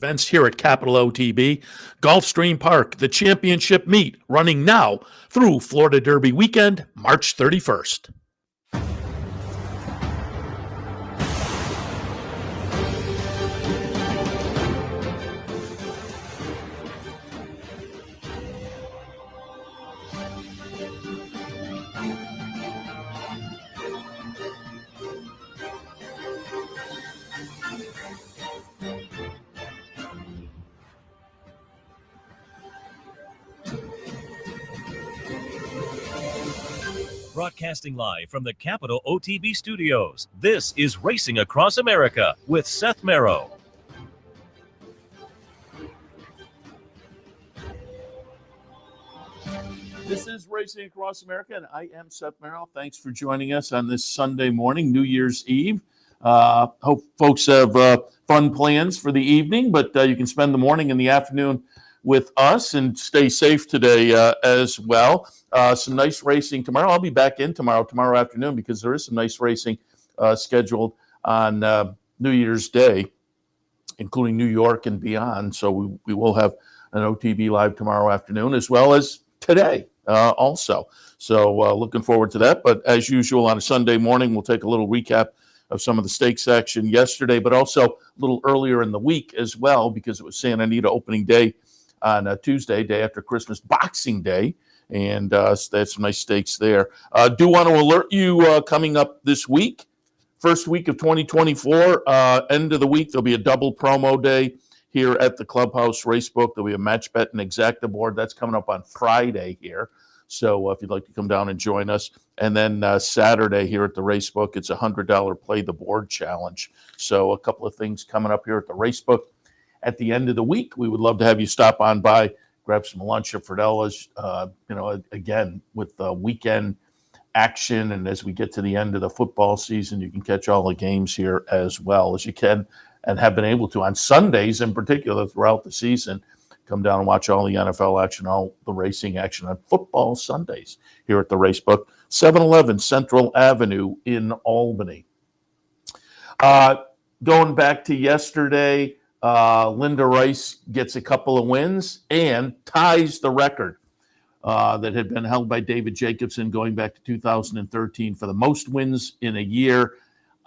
Events here at Capital OTB. Gulfstream Park, the championship meet, running now through Florida Derby weekend, March 31st. Broadcasting live from the Capital OTB studios, this is Racing Across America with Seth Merrow. This is Racing Across America, and I am Seth Merrow. Thanks for joining us on this Sunday morning, New Year's Eve. Hope folks have fun plans for the evening, but you can spend the morning and the afternoon with us and stay safe today as well. Some nice racing tomorrow. I'll be back in tomorrow afternoon, because there is some nice racing scheduled on New Year's Day, including New York and beyond. So we will have an OTB live tomorrow afternoon, as well as today also. So looking forward to that. But as usual, on a Sunday morning, we'll take a little recap of some of the stakes action yesterday, but also a little earlier in the week as well, because it was Santa Anita opening day on Tuesday, day after Christmas, Boxing Day, and they had some nice stakes there. Do want to alert you coming up this week, first week of 2024, end of the week, there'll be a double promo day here at the Clubhouse Racebook. There'll be a match bet and exacta board. That's coming up on Friday here. So if you'd like to come down and join us. And then Saturday here at the Racebook, it's a $100 Play the Board Challenge. So a couple of things coming up here at the Racebook. At the end of the week, we would love to have you stop on by, grab some lunch at Fridella's, again, with the weekend action. And as we get to the end of the football season, you can catch all the games here as well as you can and have been able to on Sundays in particular throughout the season. Come down and watch all the NFL action, all the racing action on football Sundays here at the Racebook, 711 Central Avenue in Albany. Going back to yesterday, Linda Rice gets a couple of wins and ties the record that had been held by David Jacobson going back to 2013 for the most wins in a year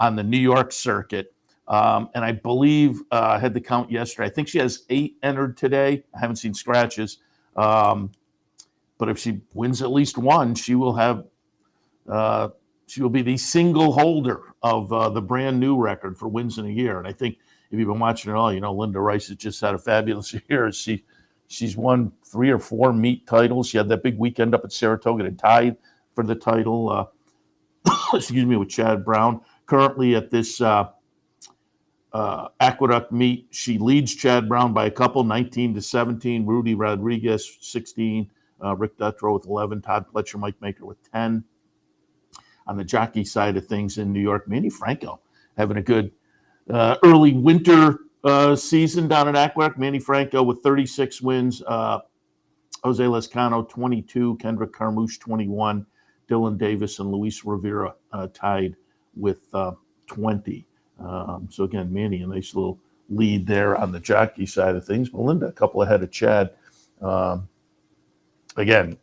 on the New York circuit. And I believe I had the count yesterday. I think she has 8 entered today. I haven't seen scratches. But if she wins at least one, she will have she will be the single holder of the brand new record for wins in a year. And I think if you've been watching it all, you know Linda Rice has just had a fabulous year. She's won 3 or 4 meet titles. She had that big weekend up at Saratoga and tied for the title. With Chad Brown. Currently at this Aqueduct meet, she leads Chad Brown by a couple, 19-17. Rudy Rodriguez 16, Rick Dutrow with 11, Todd Pletcher, Mike Maker with 10. On the jockey side of things in New York, Manny Franco having a good early winter season down at Aqueduct. Manny Franco with 36 wins, Jose Lescano 22, Kendrick Carmouche 21, Dylan Davis and Luis Rivera tied with 20. So again, Manny, a nice little lead there on the jockey side of things. Melinda, a couple ahead of Chad. Again,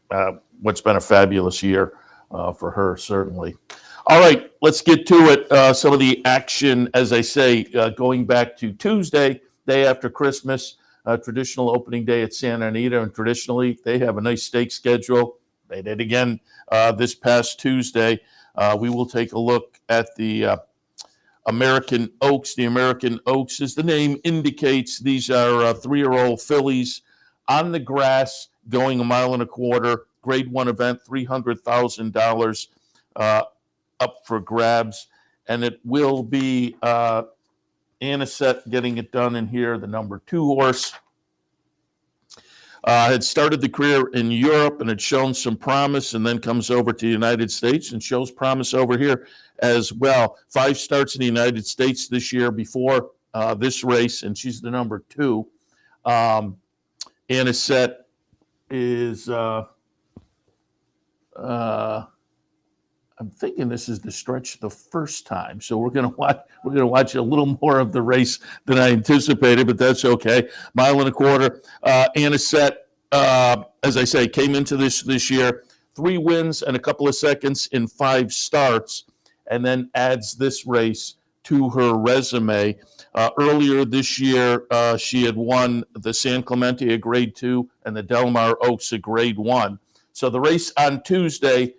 what's been a fabulous year for her, certainly. All right, let's get to it. Some of the action, as I say, going back to Tuesday, day after Christmas, traditional opening day at Santa Anita, and traditionally they have a nice stake schedule. They did again this past Tuesday. We will take a look at the American Oaks. The American Oaks, as the name indicates, these are 3-year-old fillies on the grass going 1.25 miles. Grade 1 event, $300,000 up for grabs. And it will be Anisette getting it done in here, the number 2 horse. Had started the career in Europe and had shown some promise, and then comes over to the United States and shows promise over here as well. 5 starts in the United States this year before this race, and she's the number 2. Anisette is, I I'm thinking this is the stretch the first time, so we're gonna watch a little more of the race than I anticipated, but that's okay. 1.25 miles. Anisette, as I say, came into this year 3 wins and a couple of seconds in 5 starts, and then adds this race to her resume. Earlier this year, she had won the San Clemente, a Grade 2, and the Del Mar Oaks, a Grade 1. So the race on Tuesday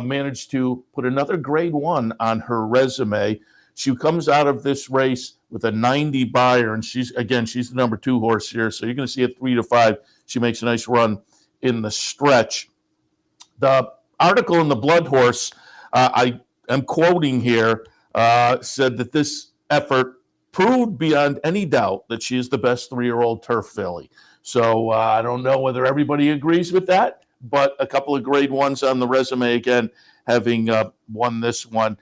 managed to put another Grade 1 on her resume. She comes out of this race with a 90 buyer, and she's the number 2 horse here. So you're going to see at 3 to 5. She makes a nice run in the stretch. The article in the Blood Horse, I am quoting here, said that this effort proved beyond any doubt that she is the best 3-year-old turf filly. So I don't know whether everybody agrees with that, but a couple of Grade 1s on the resume again, having won this one,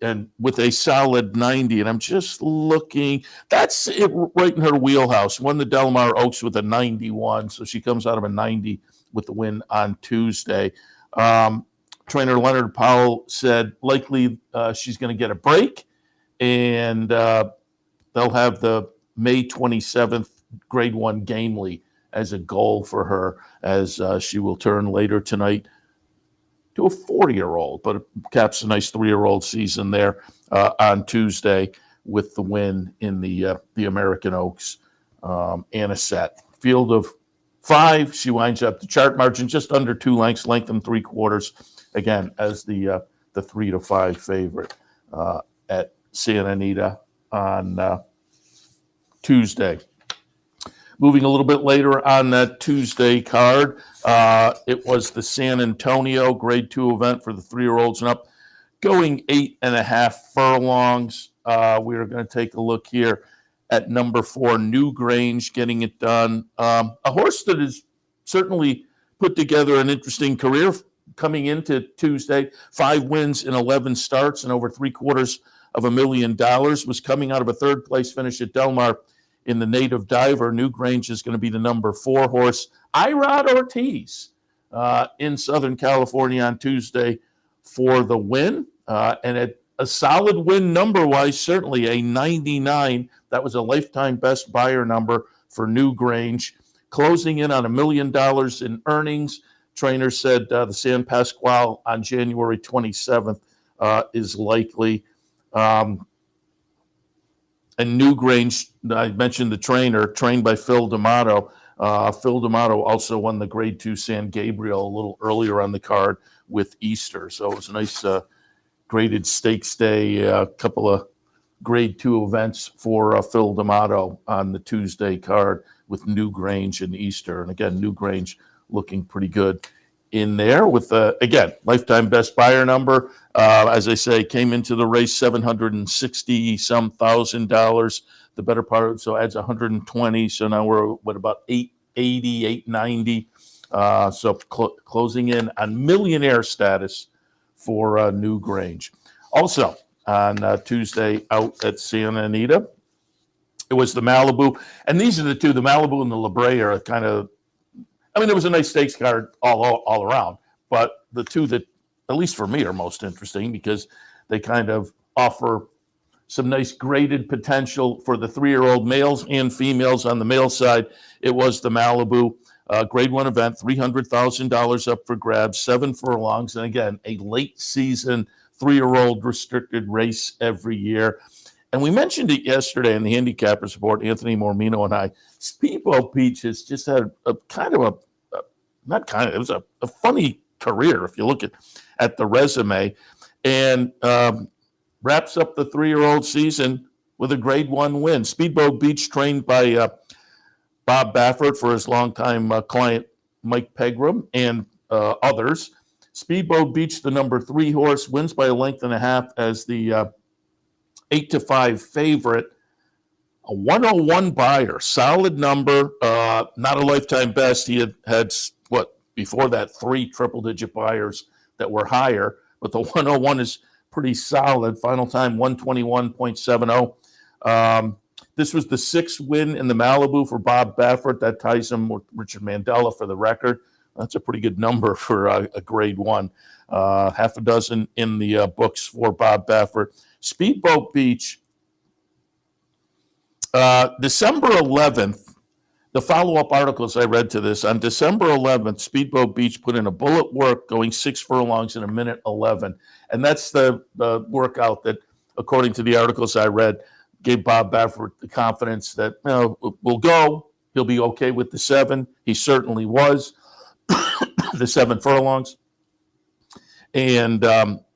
and with a solid 90. And I'm just looking, that's it right in her wheelhouse. Won the Del Mar Oaks with a 91, so she comes out of a 90 with the win on Tuesday. Trainer Leonard Powell said likely she's going to get a break, and they'll have the May 27th Grade 1 Gamely as a goal for her, as she will turn later tonight to a 40-year-old, but it caps a nice 3-year-old season there on Tuesday with the win in the American Oaks. Anisette, field of 5, she winds up the chart margin just under 2 lengths, length and 3/4, again as the 3 to 5 favorite at Santa Anita on Tuesday. Moving a little bit later on that Tuesday card, it was the San Antonio Grade 2 event for the 3-year-olds and up, going 8.5 furlongs. We are going to take a look here at number 4, New Grange, getting it done. A horse that has certainly put together an interesting career coming into Tuesday. 5 wins in 11 starts and over $750,000, was coming out of a 3rd place finish at Del Mar in the Native Diver. New Grange is going to be the number 4 horse. Irod Ortiz in Southern California on Tuesday for the win. And a solid win number-wise, certainly a 99. That was a lifetime best buyer number for New Grange. Closing in on $1 million in earnings. Trainer said the San Pasquale on January 27th is likely. And New Grange, I mentioned the trainer, trained by Phil D'Amato. Phil D'Amato also won the Grade 2 San Gabriel a little earlier on the card with Easter. So it was a nice graded stakes day, a couple of Grade 2 events for Phil D'Amato on the Tuesday card with New Grange and Easter. And again, New Grange looking pretty good in there with, again, lifetime best buyer number. As I say, came into the race $760-some thousand, the better part, so adds 120. So now we're about 880, 890. So closing in on millionaire status for New Grange. Also on Tuesday out at Santa Anita, it was the Malibu, and these are the two. The Malibu and the La Brea are kind of, I mean, it was a nice stakes card all around, but the two that, at least for me, are most interesting because they kind of offer some nice graded potential for the 3-year-old males and females. On the male side, it was the Malibu Grade 1 event, $300,000 up for grabs, 7 furlongs, and again, a late season 3-year-old restricted race every year. And we mentioned it yesterday in the Handicappers Report, Anthony Mormino and I. Speedboat Beach has just had a kind of it was a funny career if you look at the resume, and wraps up the 3-year-old season with a Grade 1 win. Speedboat Beach, trained by Bob Baffert for his longtime client Mike Pegram and others. Speedboat Beach, the number 3 horse, wins by a length and a half as the 8 to 5 favorite. A 101 buyer, solid number, not a lifetime best. He had before that, 3 triple-digit buyers that were higher, but the 101 is pretty solid. Final time 121.70. This was the 6th win in the Malibu for Bob Baffert. That ties him with Richard Mandela for the record. That's a pretty good number for a Grade 1. half a dozen in the books for Bob Baffert. Speedboat Beach, December 11th, the follow-up articles I read to this, on December 11th, Speedboat Beach put in a bullet work going 6 furlongs in a minute 11. And that's the workout that, according to the articles I read, gave Bob Baffert the confidence that, we'll go. He'll be okay with the 7. He certainly was. The 7 furlongs. And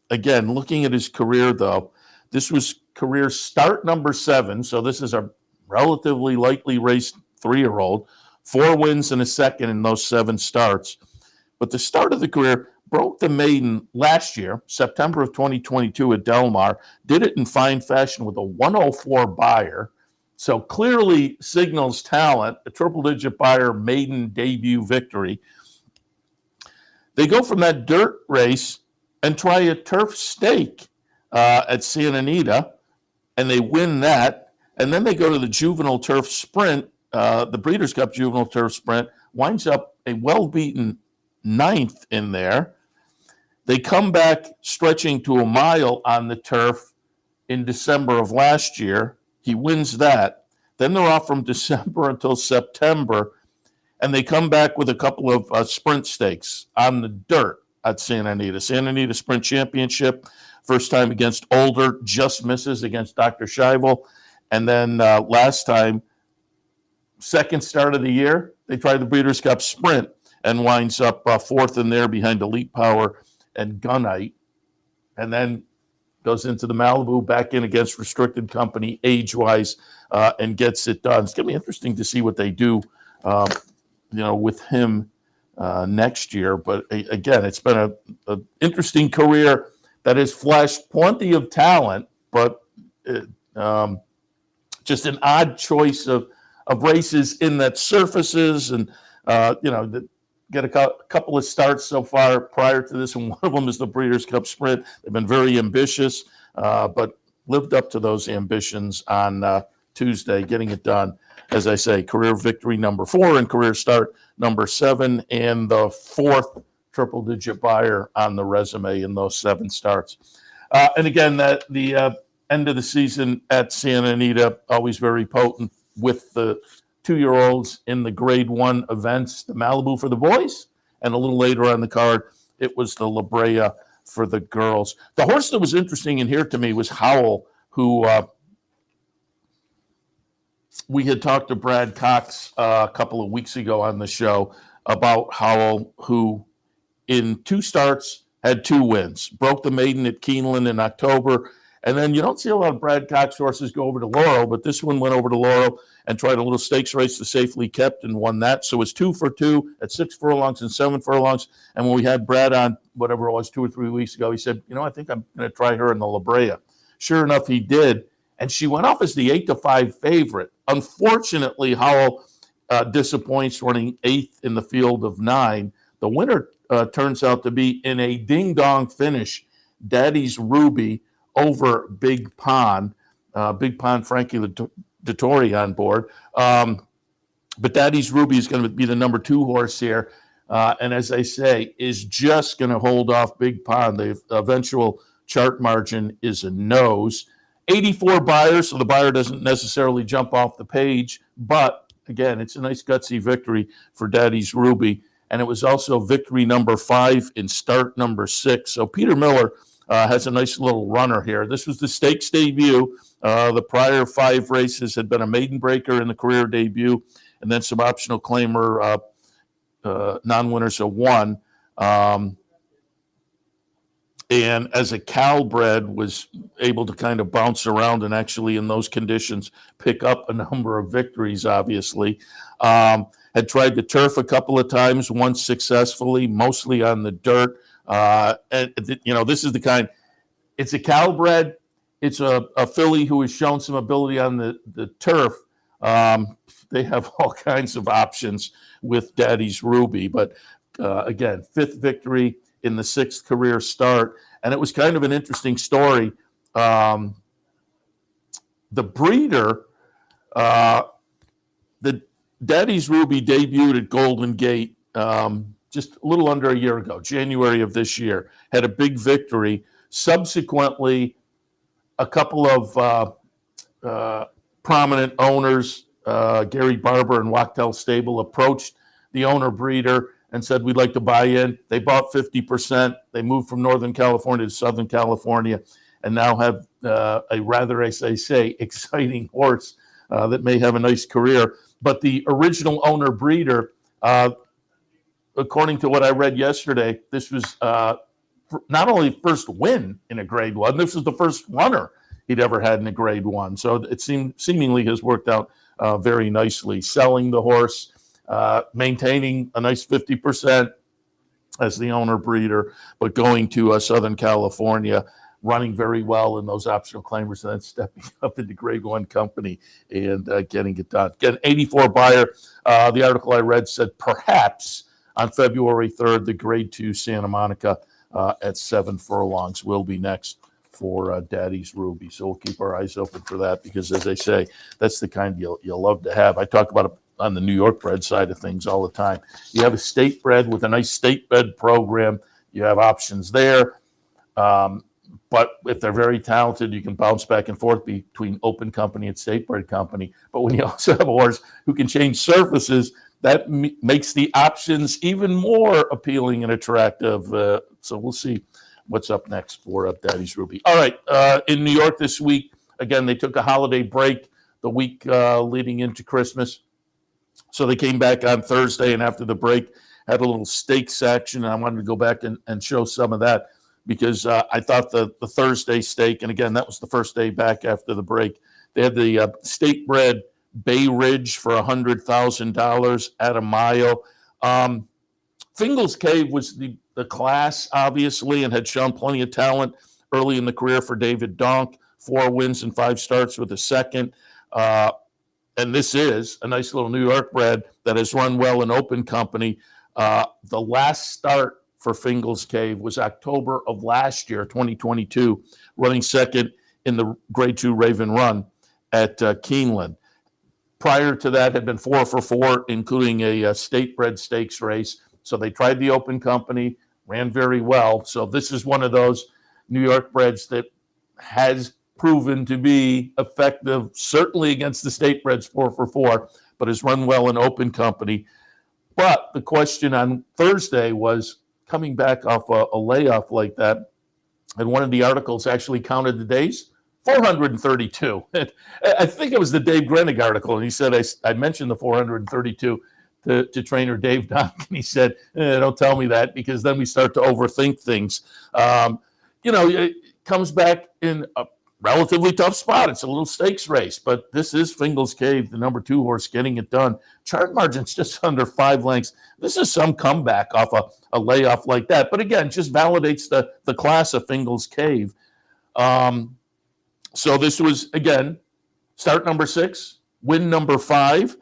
again, looking at his career, though, this was career start number 7. So this is a relatively lightly raced 3-year-old, 4 wins and a second in those 7 starts. But the start of the career broke the maiden last year, September of 2022 at Del Mar, did it in fine fashion with a 104 buyer. So clearly signals talent, a triple-digit buyer maiden debut victory. They go from that dirt race and try a turf stake at Santa Anita, and they win that. And then they go to the juvenile turf sprint, the Breeders' Cup Juvenile Turf Sprint, winds up a well-beaten 9th in there. They come back stretching to a mile on the turf in December of last year. He wins that. Then they're off from December until September, and they come back with a couple of sprint stakes on the dirt at Santa Anita. Santa Anita Sprint Championship, first time against Older, just misses against Dr. Scheibel. And then last time, second start of the year, they tried the Breeders' Cup Sprint and winds up 4th in there behind Elite Power and Gunite. And then goes into the Malibu, back in against Restricted Company, age-wise, and gets it done. It's going to be interesting to see what they do, with him next year. But again, it's been an interesting career that has flashed plenty of talent, but just an odd choice of races in that surfaces and, get a couple of starts so far prior to this, and one of them is the Breeders' Cup Sprint. They've been very ambitious, but lived up to those ambitions on Tuesday, getting it done. As I say, career victory number 4 and career start number 7, and the 4th triple-digit buyer on the resume in those 7 starts. And again, the end of the season at Santa Anita, always very potent with the 2-year-olds in the grade 1 events, the Malibu for the boys, and a little later on the card, it was the La Brea for the girls. The horse that was interesting in here to me was Howl, who we had talked to Brad Cox a couple of weeks ago on the show about Howl, who in 2 starts had 2 wins, broke the maiden at Keeneland in October. And then you don't see a lot of Brad Cox horses go over to Laurel, but this one went over to Laurel and tried a little stakes race to Safely Kept and won that. So it was 2 for 2 at 6 furlongs and 7 furlongs. And when we had Brad on, whatever it was, 2 or 3 weeks ago, he said, I think I'm going to try her in the La Brea. Sure enough, he did. And she went off as the 8-5 favorite. Unfortunately, Howell disappoints, running 8th in the field of 9. The winner turns out to be in a ding-dong finish, Daddy's Ruby over Big Pond. Big Pond, Frankie Dettori on board. But Daddy's Ruby is going to be the number 2 horse here. And as I say, is just going to hold off Big Pond. The eventual chart margin is a nose. 84 buyers, so the buyer doesn't necessarily jump off the page. But, again, it's a nice gutsy victory for Daddy's Ruby. And it was also victory number 5 in start number 6. So Peter Miller has a nice little runner here. This was the stakes debut. The prior 5 races had been a maiden breaker in the career debut, and then some optional claimer non-winners of 1. And as a Calbred, was able to kind of bounce around and actually in those conditions pick up a number of victories, obviously. Had tried the turf a couple of times, once successfully, mostly on the dirt. This is the kind, it's a Calbred, it's a filly who has shown some ability on the turf. They have all kinds of options with Daddy's Ruby. But again, 5th victory in the 6th career start. And it was kind of an interesting story. The breeder, the Daddy's Ruby debuted at Golden Gate just a little under a year ago, January of this year, had a big victory. Subsequently, a couple of prominent owners, Gary Barber and Wachtel Stable, approached the owner breeder and said, we'd like to buy in. They bought 50%. They moved from Northern California to Southern California and now have a rather, as they say, exciting horse that may have a nice career. But the original owner breeder, according to what I read yesterday, this was not only first win in a grade one, this was the first runner he'd ever had in a grade one. So it seemingly has worked out very nicely, selling the horse, maintaining a nice 50% as the owner breeder, but going to Southern California, running very well in those optional claimers, and then stepping up into grade one company and getting it done. Get an 84 buyer. The article I read said perhaps on February 3rd, the grade two Santa Monica at 7 furlongs will be next for Daddy's Ruby. So we'll keep our eyes open for that because, as I say, that's the kind you'll love to have. I talk about it on the New York bred side of things all the time. You have a state bred with a nice state bred program. You have options there. But if they're very talented, you can bounce back and forth between open company and state bred company. But when you also have a horse who can change surfaces, that makes the options even more appealing and attractive. So we'll see what's up next for Daddy's Ruby. All right, in New York this week, again, they took a holiday break the week leading into Christmas. So they came back on Thursday, and after the break, had a little stakes action. And I wanted to go back and show some of that because I thought the Thursday stake, and again, that was the first day back after the break, they had the state bred Bay Ridge for $100,000 at a mile. Fingal's Cave was the class, obviously, and had shown plenty of talent early in the career for David Donk. 4 wins and 5 starts with a second. And this is a nice little New York bred that has run well in open company. The last start for Fingal's Cave was October of last year, 2022, running second in the grade 2 Raven Run at Keeneland. Prior to that had been 4 for 4, including a state bred stakes race. So they tried the open company, ran very well. So this is one of those New York breds that has proven to be effective, certainly against the state breds 4 for 4, but has run well in open company. But the question on Thursday was coming back off a layoff like that, and one of the articles actually counted the days, 432. I think it was the Dave Grenig article, and he said, I mentioned the 432 to trainer Dave Donk, and he said, don't tell me that because then we start to overthink things. It comes back in a relatively tough spot. It's a little stakes race, but this is Fingal's Cave, the number 2 horse, getting it done. Chart margin's just under 5 lengths. This is some comeback off a layoff like that. But again, just validates the class of Fingal's Cave. So this was, again, start number 6, win number 5,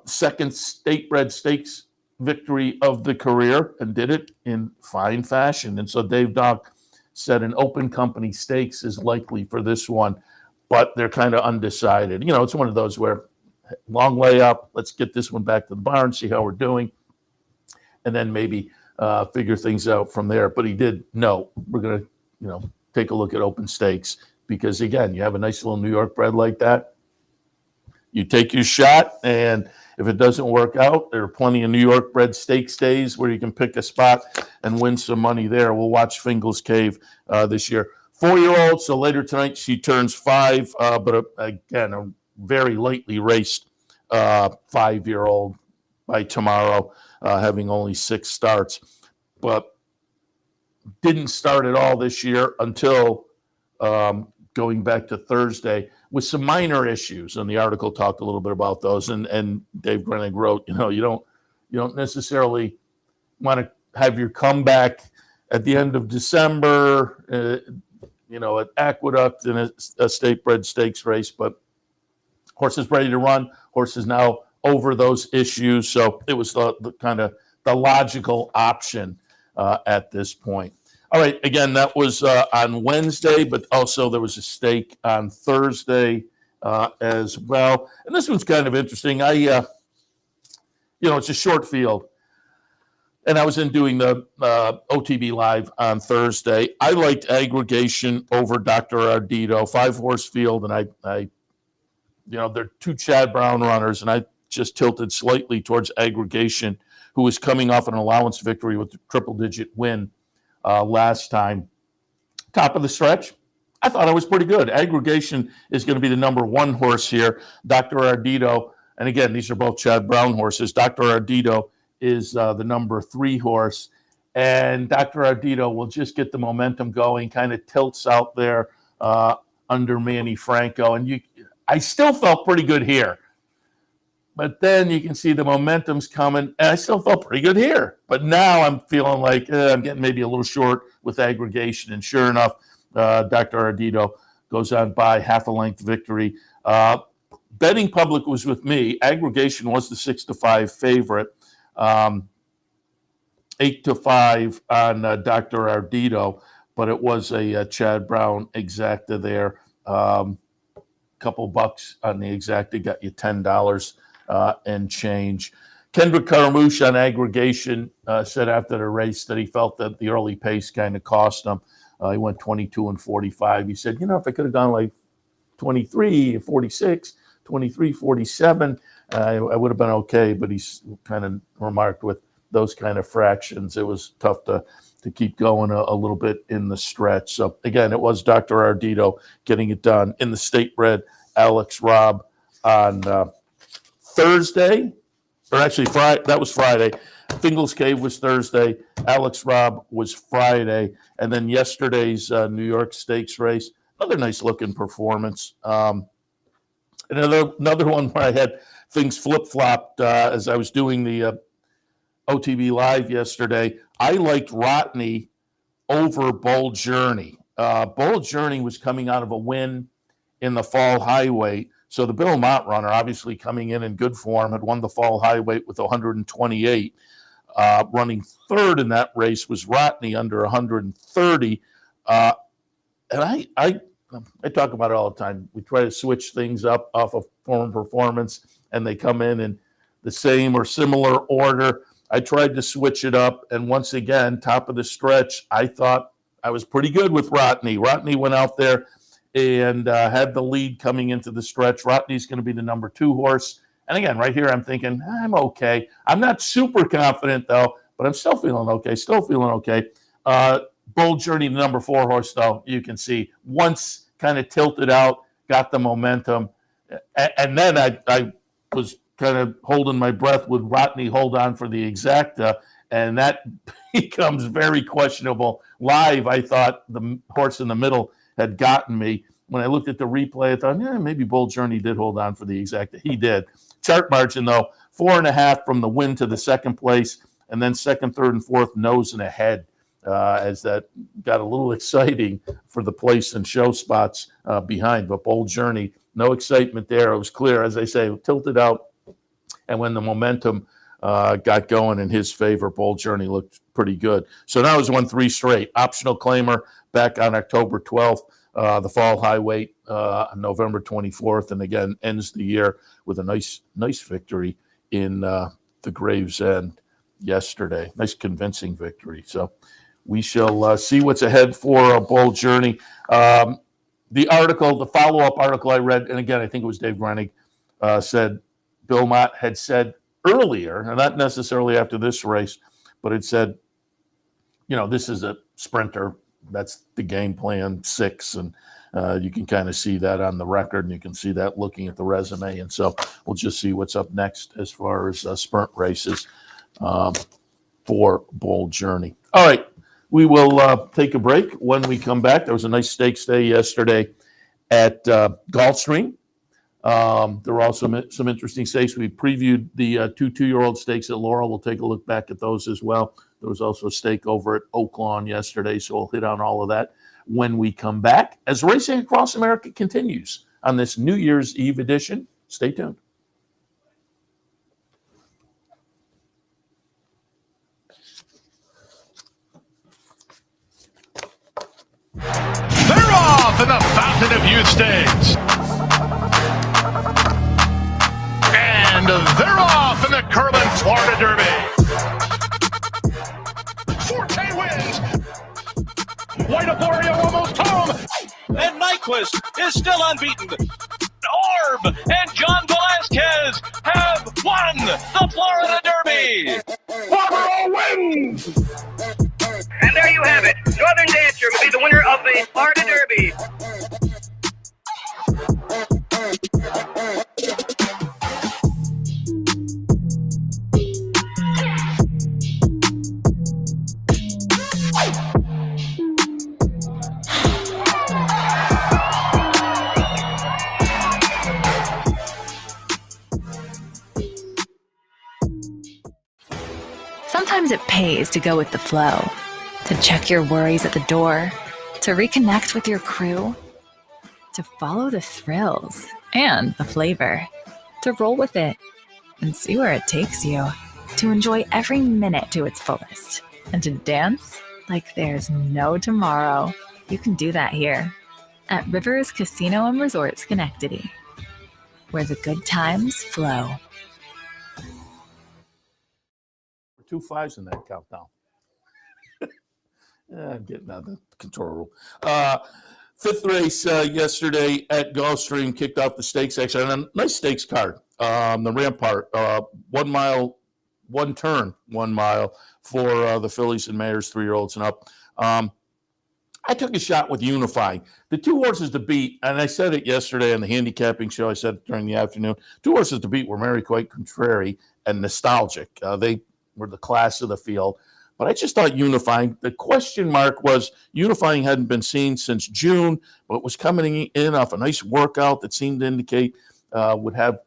second state bred stakes victory of the career, and did it in fine fashion. And so Dave Donk said an open company stakes is likely for this one, but they're kind of undecided. It's one of those where long layoff, let's get this one back to the barn, see how we're doing, and then maybe figure things out from there. But he did know we're going to, take a look at open stakes because, again, you have a nice little New York bred like that. You take your shot, and if it doesn't work out, there are plenty of New York bred stakes days where you can pick a spot and win some money there. We'll watch Fingal's Cave this year. 4-year-old, so later tonight she turns 5, but again, a very lightly raced 5-year-old by tomorrow, having only 6 starts. But didn't start at all this year until going back to Thursday with some minor issues, and the article talked a little bit about those. And Dave Grenig wrote, you don't necessarily want to have your comeback at the end of December, at Aqueduct in a state bred stakes race, but horse is ready to run. Horse is now over those issues, so it was the kind of the logical option at this point. All right, again, that was on Wednesday, but also there was a stake on Thursday as well. And this one's kind of interesting. It's a short field. and I was in doing the OTB Live on Thursday. I liked Aggregation over Dr. Ardito, 5-horse field, and I they're two Chad Brown runners, and I just tilted slightly towards Aggregation, who was coming off an allowance victory with a triple-digit win last time. Top of the stretch, I thought I was pretty good. Aggregation is going to be the number 1 horse here. Dr. Ardito, and again, these are both Chad Brown horses. Dr. Ardito is the number 3 horse, and Dr. Ardito will just get the momentum going, kind of tilts out there under Manny Franco, and I still felt pretty good here. But then you can see the momentum's coming, and I still felt pretty good here. But now I'm feeling like I'm getting maybe a little short with Aggregation, and sure enough, Dr. Ardito goes on by half a length victory. Betting public was with me. Aggregation was the 6-5 favorite. 8-5 on Dr. Ardito, but it was a Chad Brown exacta there. Couple bucks on the exacta got you $10 and change. Kendrick Caramouche on Aggregation said after the race that he felt that the early pace kind of cost him. He went 22-45. He said, if I could have gone like 23-46, 23-47, I would have been okay. But he's kind of remarked with those kind of fractions, it was tough to keep going a little bit in the stretch. So again, it was Dr. Ardito getting it done in the state bred Alex Robb on Thursday, or actually Friday. That was Friday. Fingal's Cave was Thursday. Alex Robb was Friday. And then yesterday's New York Stakes race, another nice looking performance. Another one where I had things flip-flopped as I was doing the OTB Live yesterday. I liked Rotney over Bold Journey. Bold Journey was coming out of a win in the Fall Highway. So the Bill Mott runner, obviously coming in good form, had won the Fall Highway with 128. Running third in that race was Rotney under 130. And I talk about it all the time. We try to switch things up off of form performance, and they come in the same or similar order. I tried to switch it up, and once again, top of the stretch, I thought I was pretty good with Rotney. Rotney went out there and had the lead coming into the stretch. Rotney's going to be the number 2 horse. And again, right here, I'm thinking, I'm okay. I'm not super confident, though, but I'm still feeling okay. Bold Journey, the number 4 horse, though, you can see, once kind of tilted out, got the momentum. And then I was kind of holding my breath with Rotney hold on for the exacta, and that becomes very questionable. Live, I thought the horse in the middle had gotten me. When I looked at the replay, I thought, maybe Bold Journey did hold on for the exacta. He did. Chart margin, though, 4.5 from the win to the second place, and then second, third, and fourth nose and ahead, as that got a little exciting for the place and show spots behind. But Bold Journey, no excitement there. It was clear, as I say, tilted out. And when the momentum got going in his favor, Bold Journey looked pretty good. So now he's won 3 straight. Optional claimer back on October 12th. The Fall Highway on November 24th, and again ends the year with a nice victory in the Gravesend yesterday. Nice convincing victory. So we shall see what's ahead for a Bold Journey. The follow-up article I read, and again I think it was Dave Grenig, said Bill Mott had said earlier, and not necessarily after this race, but it said, this is a sprinter. That's the game plan, 6, and you can kind of see that on the record, and you can see that looking at the resume. And so we'll just see what's up next as far as sprint races for Bold Journey. All right, we will take a break. When we come back, there was a nice stakes day yesterday at Gulfstream. There were also some interesting stakes. We previewed the 2-year-old stakes at Laurel. We'll take a look back at those as well. There was also a stake over at Oaklawn yesterday, so we'll hit on all of that when we come back as Racing Across America continues on this New Year's Eve edition. Stay tuned. They're off in the Fountain of Youth Stakes. And they're off in the Curlin Florida Derby. Lundquist is still unbeaten. Orb and John Velasquez have won the Florida Derby. Florida wins! And there you have it. Northern Dancer will be the winner of the Florida Derby. Sometimes it pays to go with the flow, to check your worries at the door, to reconnect with your crew, to follow the thrills and the flavor, to roll with it and see where it takes you, to enjoy every minute to its fullest, and to dance like there's no tomorrow. You can do that here at Rivers Casino and Resort Schenectady, where the good times flow. 2 5s in that countdown. I'm getting out of the control room. Fifth race yesterday at Gulfstream kicked off the stakes action. And a nice stakes card. The Rampart, 1 mile, 1 turn, 1 mile for the fillies and mares, 3-year-olds and up. I took a shot with Unifying. The 2 horses to beat, and I said it yesterday on the handicapping show, I said it during the afternoon, 2 horses to beat were Mary Quite Contrary and Nostalgic. They were the class of the field. But I just thought Unifying, the question mark was Unifying hadn't been seen since June, but was coming in off a nice workout that seemed to indicate would have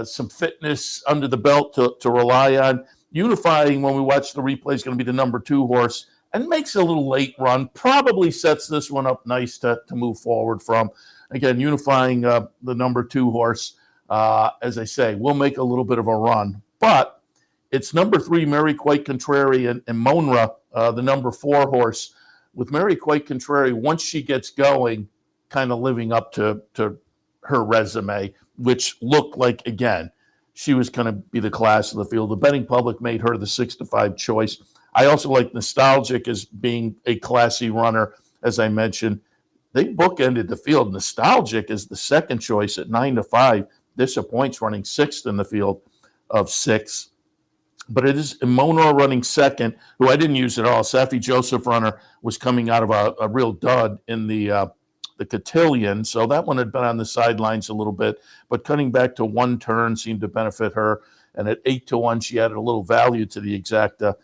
some fitness under the belt to rely on. Unifying, when we watch the replay, is going to be the number 2 horse and makes a little late run. Probably sets this one up nice to move forward from. Again, Unifying, the number 2 horse, as I say, will make a little bit of a run. But it's number 3, Mary Quite Contrary, and Monra, the number 4 horse. With Mary Quite Contrary, once she gets going, kind of living up to her resume, which looked like, again, she was going to be the class of the field. The betting public made her the 6-5 choice. I also like Nostalgic as being a classy runner, as I mentioned. They bookended the field. Nostalgic is the second choice at 9-5. Disappoints running 6th in the field of 6. But it is Monra running second, who I didn't use at all. Safi Joseph runner was coming out of a real dud in the cotillion, so that one had been on the sidelines a little bit. But cutting back to 1 turn seemed to benefit her. And at 8-1, she added a little value to the exacta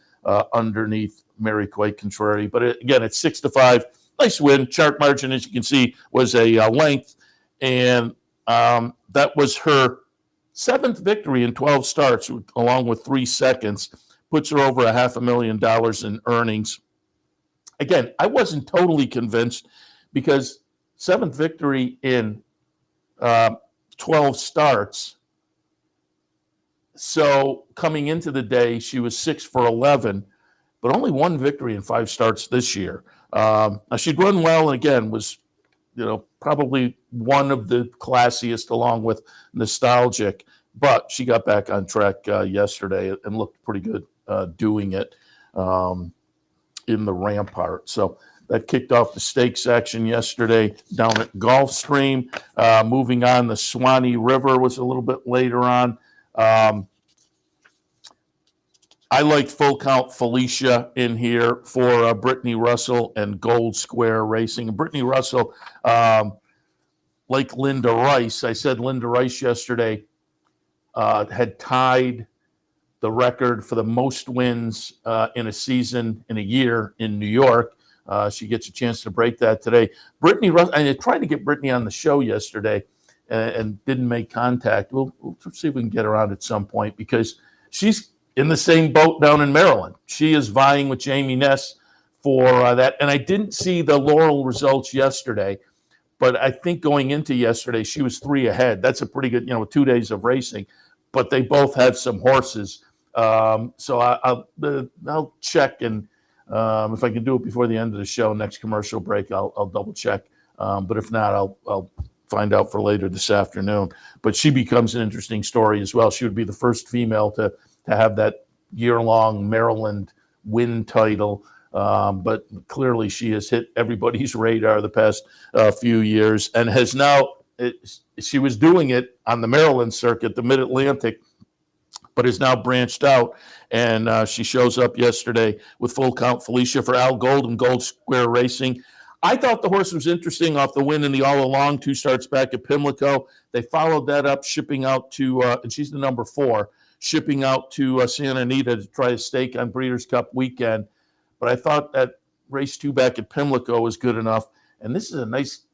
underneath Mary Quite Contrary. But again, at 6-5, nice win. Chart margin, as you can see, was a length, and that was her 7th victory in 12 starts, along with 3 seconds, puts her over $500,000 in earnings. Again, I wasn't totally convinced because 7th victory in 12 starts. So coming into the day, she was 6 for 11, but only 1 victory in 5 starts this year. Now she'd run well, and again was, probably one of the classiest, along with Nostalgic. But she got back on track yesterday and looked pretty good doing it in the Rampart. So that kicked off the stakes action yesterday down at Gulfstream. Moving on, the Swanee River was a little bit later on. I liked Full Count Felicia in here for Brittany Russell and Gold Square Racing. And Brittany Russell, like Linda Rice, I said Linda Rice yesterday had tied the record for the most wins in a season, in a year in New York. She gets a chance to break that today. Brittany Russell, I tried to get Brittany on the show yesterday and didn't make contact. We'll see if we can get her on at some point because she's in the same boat down in Maryland. She is vying with Jamie Ness for that. And I didn't see the Laurel results yesterday, but I think going into yesterday, she was 3 ahead. That's a pretty good, 2 days of racing, but they both had some horses. So I'll check, and if I can do it before the end of the show, next commercial break, I'll double check. But if not, I'll find out for later this afternoon. But she becomes an interesting story as well. She would be the first female to have that year-long Maryland win title. But clearly she has hit everybody's radar the past few years and has now, she was doing it on the Maryland circuit, the Mid-Atlantic, but is now branched out. And she shows up yesterday with Full Count Felicia for Al Gold and Gold Square Racing. I thought the horse was interesting off the win in the All Along, 2 starts back at Pimlico. They followed that up, shipping out to, and she's the number 4, shipping out to Santa Anita to try a stake on Breeders' Cup weekend. But I thought that race 2 back at Pimlico was good enough. And this is a nice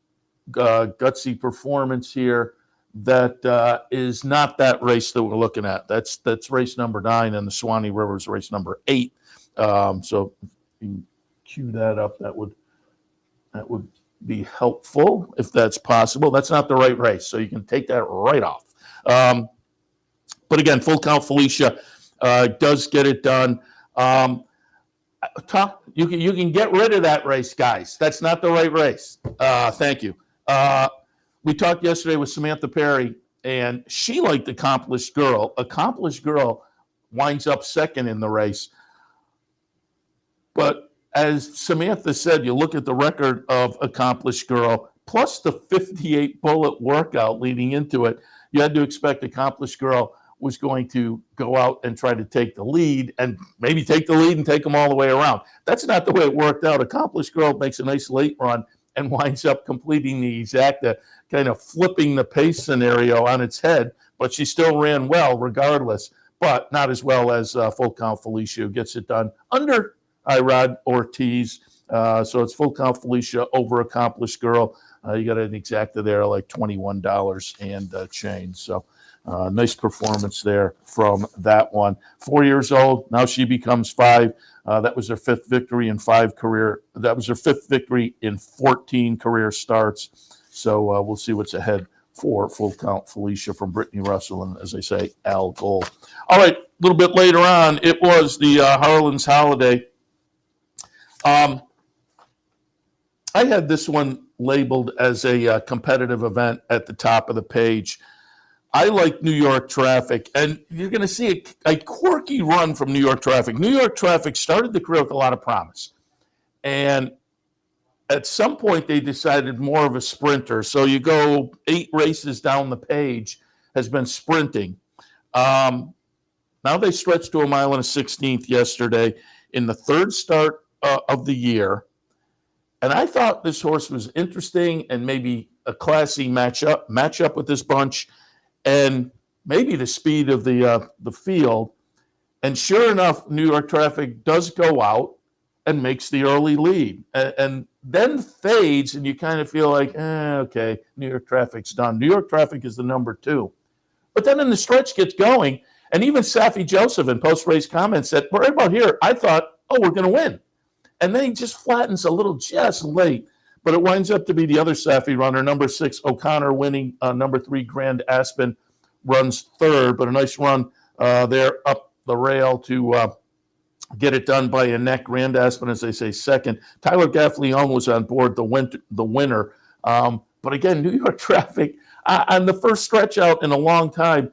gutsy performance here that is not that race that we're looking at. That's race number 9, and the Swanee River is race number 8. So if you can cue that up, that would be helpful if that's possible. That's not the right race, so you can take that right off. But again, Full Count Felicia does get it done. Tom, you can get rid of that race, guys. That's not the right race. Thank you. We talked yesterday with Samantha Perry, and she liked Accomplished Girl. Accomplished Girl winds up second in the race. But as Samantha said, you look at the record of Accomplished Girl, plus the 58 bullet workout leading into it, you had to expect Accomplished Girl was going to go out and try to take the lead and maybe take the lead and take them all the way around. That's not the way it worked out. Accomplished Girl makes a nice late run and winds up completing the exacta, kind of flipping the pace scenario on its head, but she still ran well regardless, but not as well as Full Count Felicia, who gets it done under Irod Ortiz. So it's Full Count Felicia over Accomplished Girl. You got an exacta there, like $21 and change. So nice performance there from that one. 4 years old, now she becomes 5. That was her 5th victory in 5 career. That was her 5th victory in 14 career starts. So we'll see what's ahead for Full Count Felicia from Brittany Russell and, as I say, Al Gold. All right, a little bit later on, it was the Harlan's Holiday. I had this one labeled as a competitive event at the top of the page. I like New York Traffic, and you're going to see a quirky run from New York Traffic. New York Traffic started the career with a lot of promise, and at some point they decided more of a sprinter. So you go 8 races down the page, has been sprinting. Now they stretched to 1 mile and a 16th yesterday in the 3rd start of the year. And I thought this horse was interesting and maybe a classy matchup with this bunch, and maybe the speed of the field. And sure enough, New York Traffic does go out and makes the early lead, and then fades, and you kind of feel like, okay, New York Traffic's done. New York Traffic is the number 2. But then in the stretch gets going, and even Safi Joseph in post-race comments said, right about here, I thought, oh, we're going to win. And then he just flattens a little just late. But it winds up to be the other Safi runner, number 6, O'Connor, winning. Number 3, Grand Aspen, runs 3rd. But a nice run there up the rail to get it done by a neck. Grand Aspen, as they say, 2nd. Tyler Gaffleone was on board, the winner. But again, New York Traffic, on the first stretch out in a long time,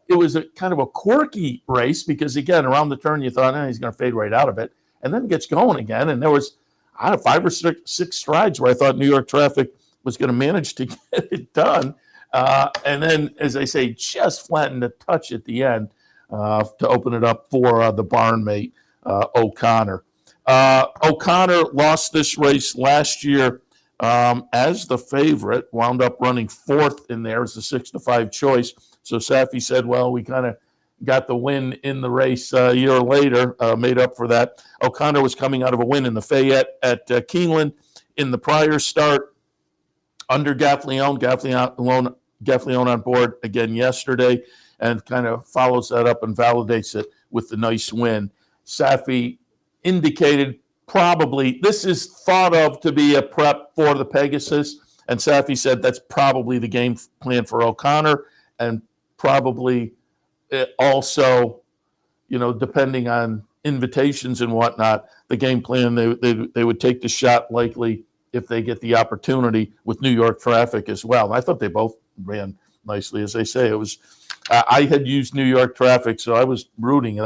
it was a kind of a quirky race because, again, around the turn, you thought, he's going to fade right out of it. And then it gets going again. And there was, 5 or 6 strides where I thought New York Traffic was going to manage to get it done. And then, as I say, just flattened a touch at the end to open it up for the barnmate, O'Connor. O'Connor lost this race last year as the favorite, wound up running 4th in there as the 6-5 choice. So Safi said, well, we kind of got the win in the race a year later, made up for that. O'Connor was coming out of a win in the Fayette at Keeneland in the prior start under Gaffleone. Gaffleone on board again yesterday, and kind of follows that up and validates it with the nice win. Safi indicated probably this is thought of to be a prep for the Pegasus, and Safi said that's probably the game plan for O'Connor, and probably also, depending on invitations and whatnot, the game plan, they would take the shot likely if they get the opportunity with New York Traffic as well. And I thought they both ran nicely, as they say. It was, I had used New York Traffic, so I was rooting.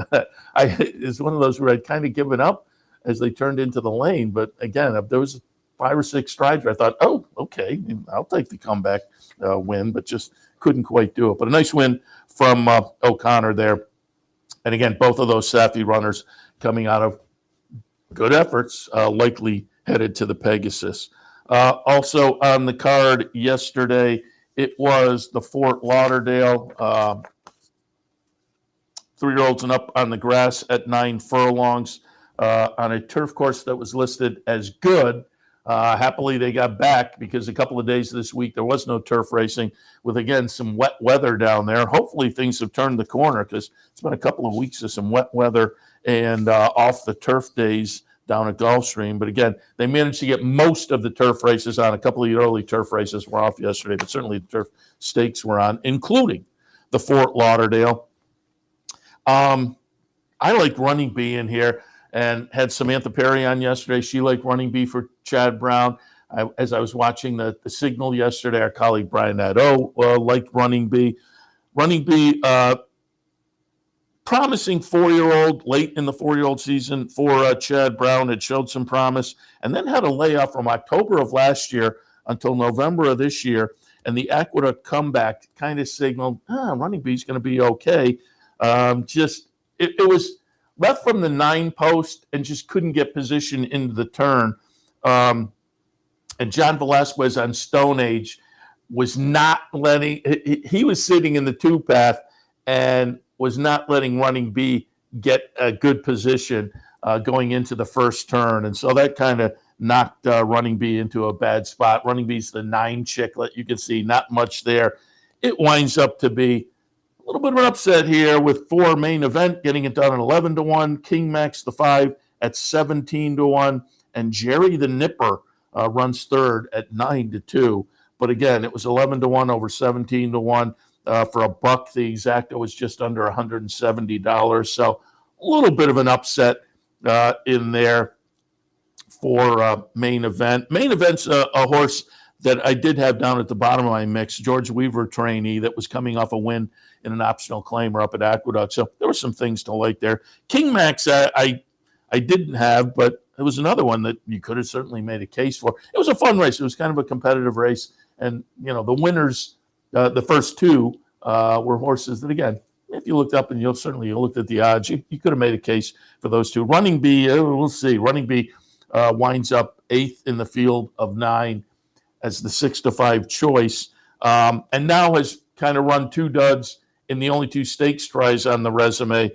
It's one of those where I'd kind of given up as they turned into the lane. But again, if there was 5 or 6 strides where I thought, oh, okay, I'll take the comeback win, but just couldn't quite do it. But a nice win from O'Connor there. And again, both of those Saffy runners coming out of good efforts, likely headed to the Pegasus. Also on the card yesterday, it was the Fort Lauderdale 3-year-olds and up on the grass at 9 furlongs on a turf course that was listed as good. Happily, they got back because a couple of days this week there was no turf racing with, again, some wet weather down there. Hopefully things have turned the corner because it's been a couple of weeks of some wet weather and off the turf days down at Gulfstream. But again, they managed to get most of the turf races on. A couple of the early turf races were off yesterday, but certainly the turf stakes were on, including the Fort Lauderdale. I liked Running Bee in here and had Samantha Perry on yesterday. She liked Running Bee for Chad Brown. As I was watching the signal yesterday, our colleague Brian Nadeau liked Running Bee. Running Bee, promising 4-year-old, late in the 4-year-old season for Chad Brown, had showed some promise and then had a layoff from October of last year until November of this year. And the Aqueduct comeback kind of signaled, Running Bee's going to be okay. It was left from the 9 post and just couldn't get position into the turn. And John Velasquez on Stone Age was not letting, he was sitting in the 2 path and was not letting Running Bee get a good position going into the first turn. And so that kind of knocked Running Bee into a bad spot. Running Bee's the 9 chicklet. You can see not much there. It winds up to be a little bit of an upset here with 4 main event getting it done at 11-1, King Max the 5 at 17-1, and Jerry the Nipper runs third at 9-2. But again, it was 11-1 over 17-1 for a buck. The exacta was just under $170. So a little bit of an upset in there for main event. Main event's a horse that I did have down at the bottom of my mix, George Weaver trainee, that was coming off a win in an optional claimer up at Aqueduct. So there were some things to like there. King Max, I didn't have, but it was another one that you could have certainly made a case for. It was a fun race. It was kind of a competitive race. And, the winners, the first 2 were horses that, again, if you looked up and you looked at the odds, you could have made a case for those 2. Running Bee, we'll see. Running Bee winds up 8th in the field of 9 as the 6-5 choice, and now has kind of run 2 duds in the only 2 stakes tries on the resume.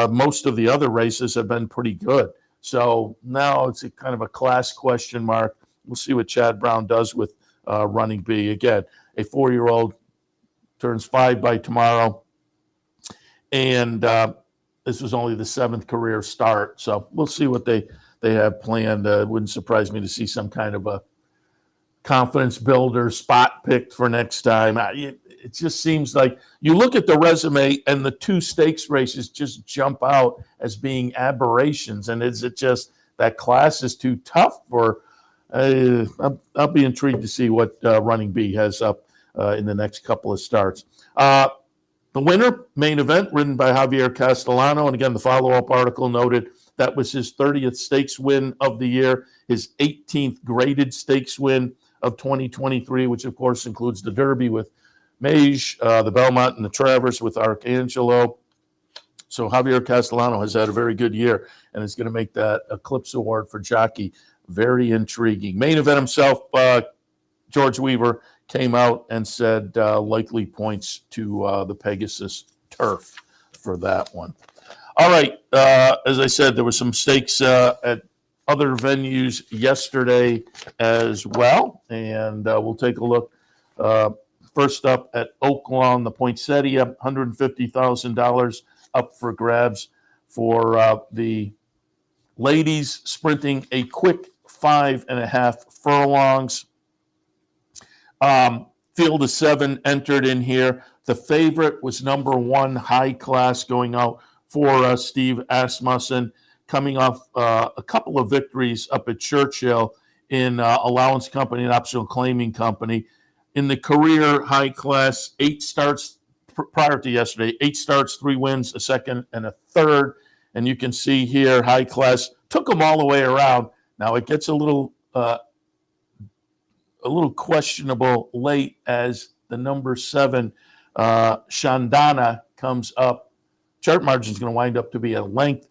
Most of the other races have been pretty good. So now it's a kind of a class question mark. We'll see what Chad Brown does with Running Bee. Again, a 4-year-old turns 5 by tomorrow, and this was only the 7th career start. So we'll see what they have planned. It wouldn't surprise me to see some kind of a confidence builder spot picked for next time. It just seems like you look at the resume and the 2 stakes races just jump out as being aberrations. And is it just that class is too tough? Or I'll be intrigued to see what Running Bee has up in the next couple of starts. The winner, main event, ridden by Javier Castellano. And again, the follow-up article noted that was his 30th stakes win of the year, his 18th graded stakes win of 2023, which of course includes the Derby with Mage, the Belmont and the Travers with Arcangelo. So Javier Castellano has had a very good year and is going to make that Eclipse Award for jockey very intriguing. Main event himself, George Weaver, came out and said likely points to the Pegasus turf for that one. All right, as I said, there were some stakes at other venues yesterday as well, and we'll take a look. First up at Oaklawn, the Poinsettia, $150,000 up for grabs for the ladies sprinting a quick 5.5 furlongs. Field of 7 entered in here. The favorite was number 1, High Class, going out for Steve Asmussen, coming off a couple of victories up at Churchill in Allowance Company and Optional Claiming Company. In the career High Class, 8 starts prior to yesterday, 8 starts, 3 wins, a second and a third. And you can see here High Class took them all the way around. Now it gets a little questionable late as the number 7 Shandana comes up. Chart margin is going to wind up to be a length.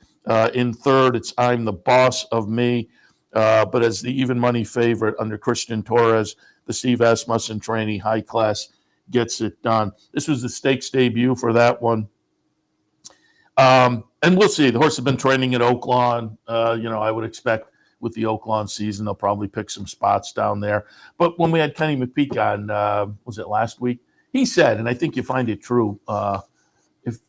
In third, it's I'm the Boss of Me. But as the even money favorite under Christian Torres, the Steve Asmussen trainee high class gets it done. This was the stakes debut for that one. And we'll see. The horse has been training at Oaklawn. I would expect with the Oaklawn season, they'll probably pick some spots down there. But when we had Kenny McPeak on, was it last week? He said, and I think you find it true,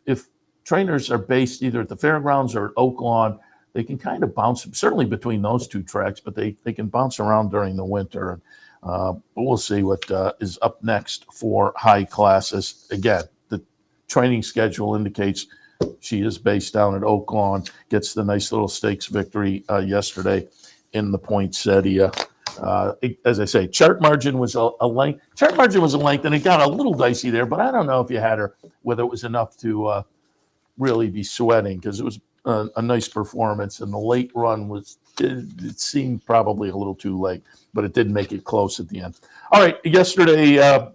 if trainers are based either at the fairgrounds or at Oaklawn, they can kind of bounce, certainly between those two tracks, but they can bounce around during the winter. But we'll see what is up next for high classes. Again, the training schedule indicates she is based down at Oaklawn, gets the nice little stakes victory yesterday in the poinsettia. As I say, chart margin was a length. Chart margin was a length, and it got a little dicey there, but I don't know if you had her, whether it was enough to really be sweating, because it was a nice performance, and the late run it seemed probably a little too late, but it did make it close at the end. All right, yesterday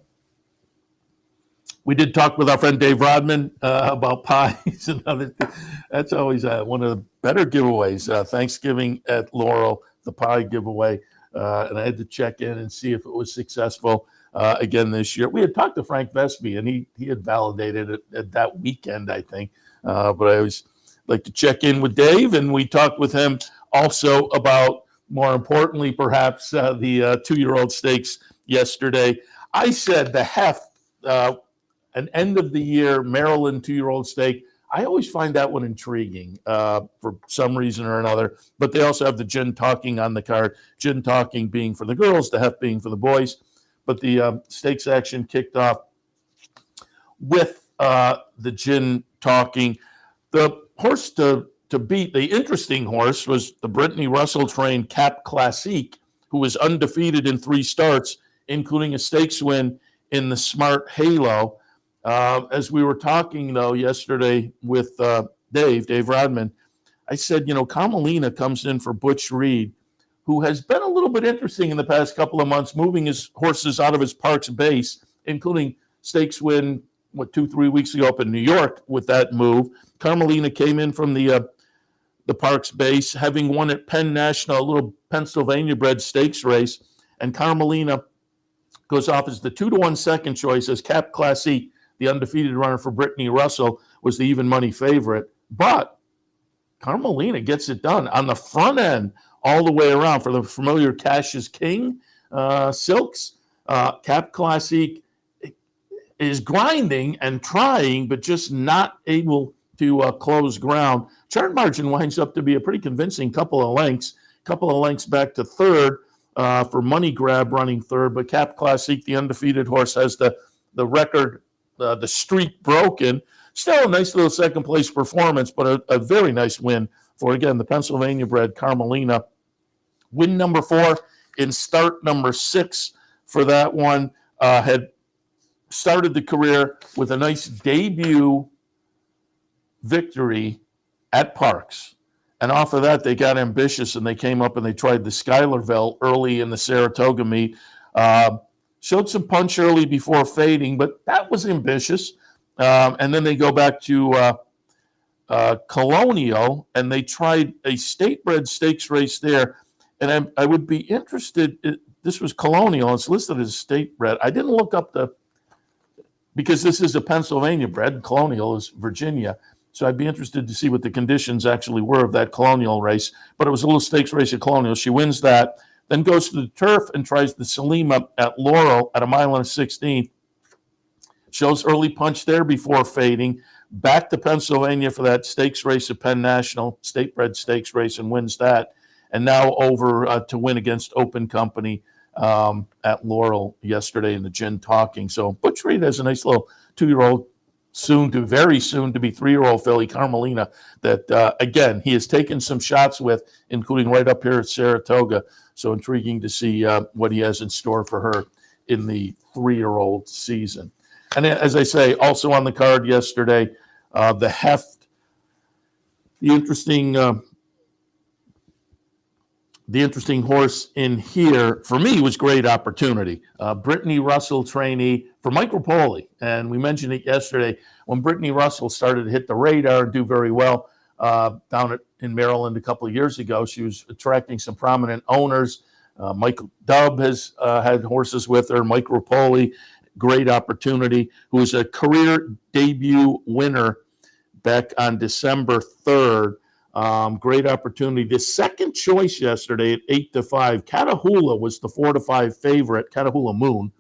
we did talk with our friend Dave Rodman about pies and other things. That's always one of the better giveaways. Thanksgiving at Laurel, the pie giveaway, and I had to check in and see if it was successful again this year. We had talked to Frank Vesby, and he had validated it at that weekend, I think, but I always like to check in with Dave, and we talked with him also about, more importantly, perhaps the 2-year-old stakes yesterday. I said the heft, an end of the year Maryland 2-year-old stake. I always find that one intriguing for some reason or another, but they also have the gin talking on the card, gin talking being for the girls, the heft being for the boys. But the stakes action kicked off with the gin talking. The horse to beat, the interesting horse, was the Brittany Russell trained Cap Classique, who was undefeated in 3 starts, including a stakes win in the Smart Halo. As we were talking, though, yesterday with Dave Rodman, I said, Carmelina comes in for Butch Reed, who has been a little bit interesting in the past couple of months, moving his horses out of his Parks base, including stakes win, 2-3 weeks ago up in New York with that move. Carmelina came in from the Parks base, having won at Penn National, a little Pennsylvania-bred stakes race, and Carmelina goes off as the 2-1 second choice, as Cap Classique, the undefeated runner for Brittany Russell, was the even money favorite. But Carmelina gets it done on the front end all the way around for the familiar Cash is King silks. Cap Classique is grinding and trying, but just not able to close ground. Chart margin winds up to be a pretty convincing couple of lengths back to third for Money Grab running third. But Cap Classique, the undefeated horse, has the record, the streak broken. Still a nice little second place performance, but a very nice win for, again, the Pennsylvania-bred Carmelina. Win number 4 in start number 6 for that one. Had started the career with a nice debut victory at Parks. And off of that, they got ambitious, and they came up and they tried the Schuylerville early in the Saratoga meet. Showed some punch early before fading, but that was ambitious. And then they go back to Colonial, and they tried a state-bred stakes race there. And I would be interested, this was Colonial, it's listed as state-bred. I didn't look up because this is a Pennsylvania-bred, Colonial is Virginia. So I'd be interested to see what the conditions actually were of that Colonial race. But it was a little stakes race at Colonial. She wins that, then goes to the turf and tries the Salima at Laurel at 1 1/16. Shows early punch there before fading. Back to Pennsylvania for that stakes race at Penn National, state-bred stakes race, and wins that. And now over to win against Open Company at Laurel yesterday in the Gin Talking. So Butch Reed has a nice little 2-year-old, very soon to be 3-year-old filly, Carmelina, that, again, he has taken some shots with, including right up here at Saratoga. So intriguing to see what he has in store for her in the 3-year-old season. And as I say, also on the card yesterday, the heft, the interesting the interesting horse in here for me was Great Opportunity. Brittany Russell trainee for Mike Rapoli. And we mentioned it yesterday when Brittany Russell started to hit the radar and do very well down in Maryland a couple of years ago. She was attracting some prominent owners. Michael Dubb has had horses with her. Mike Rapoli, Great Opportunity, who was a career debut winner back on December 3rd. Great Opportunity. The second choice yesterday at 8-5. Catahoula was the 4-5 favorite. Catahoula Moon,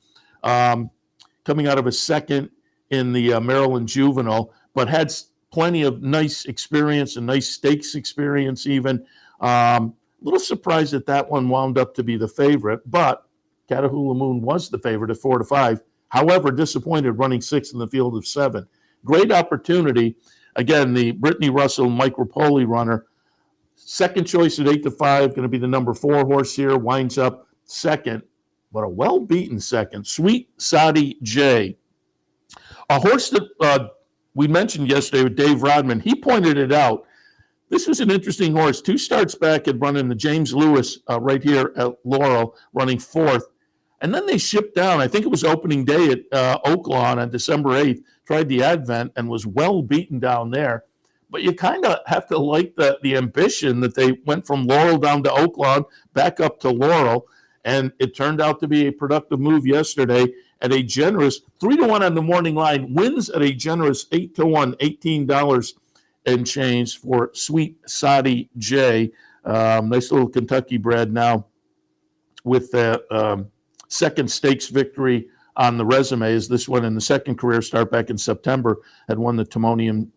coming out of a second in the Maryland Juvenile, but had plenty of nice experience and nice stakes experience even. A little surprised that one wound up to be the favorite, but Catahoula Moon was the favorite at 4-5. However, disappointed running 6 in the field of 7. Great Opportunity. Again, the Brittany Russell, Mike Rapoli runner. Second choice at 8-5, going to be the number 4 horse here. Winds up second, but a well-beaten second. Sweet Sadi J. A horse that we mentioned yesterday with Dave Rodman. He pointed it out. This was an interesting horse. 2 starts back had run in the James Lewis right here at Laurel, running 4th. And then they shipped down. I think it was opening day at Oaklawn on December 8th. Tried the Advent and was well beaten down there. But you kind of have to like the ambition that they went from Laurel down to Oaklawn, back up to Laurel. And it turned out to be a productive move yesterday at a generous 3-1 on the morning line. Wins at a generous 8-1, $18 and change for Sweet Sadi J. Nice little Kentucky bred now with the second stakes victory on the resume, as this one in the second career start back in September had won the Timonium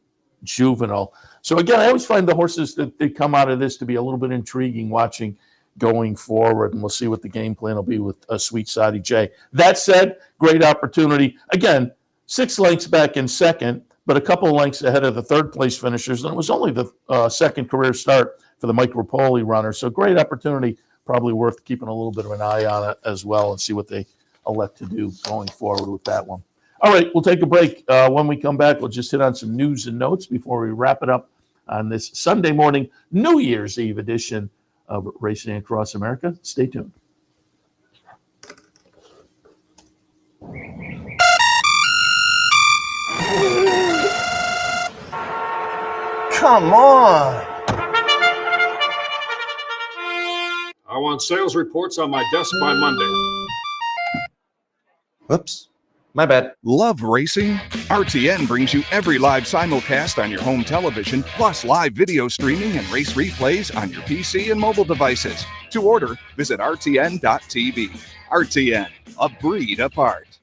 Juvenile. So again, I always find the horses that come out of this to be a little bit intriguing watching going forward, and we'll see what the game plan will be with Sweet Sadi J. That said, Great Opportunity. Again, 6 lengths back in second, but a couple of lengths ahead of the third place finishers, and it was only the second career start for the Mike Rapoli runner. So Great Opportunity, probably worth keeping a little bit of an eye on it as well and see what they elect to do going forward with that one. All right, we'll take a break. When we come back, we'll just hit on some news and notes before we wrap it up on this Sunday morning, New Year's Eve edition of Racing Across America. Stay tuned. Come on. I want sales reports on my desk by Monday. Whoops. My bad. Love racing? RTN brings you every live simulcast on your home television, plus live video streaming and race replays on your PC and mobile devices. To order, visit rtn.tv. RTN, a breed apart.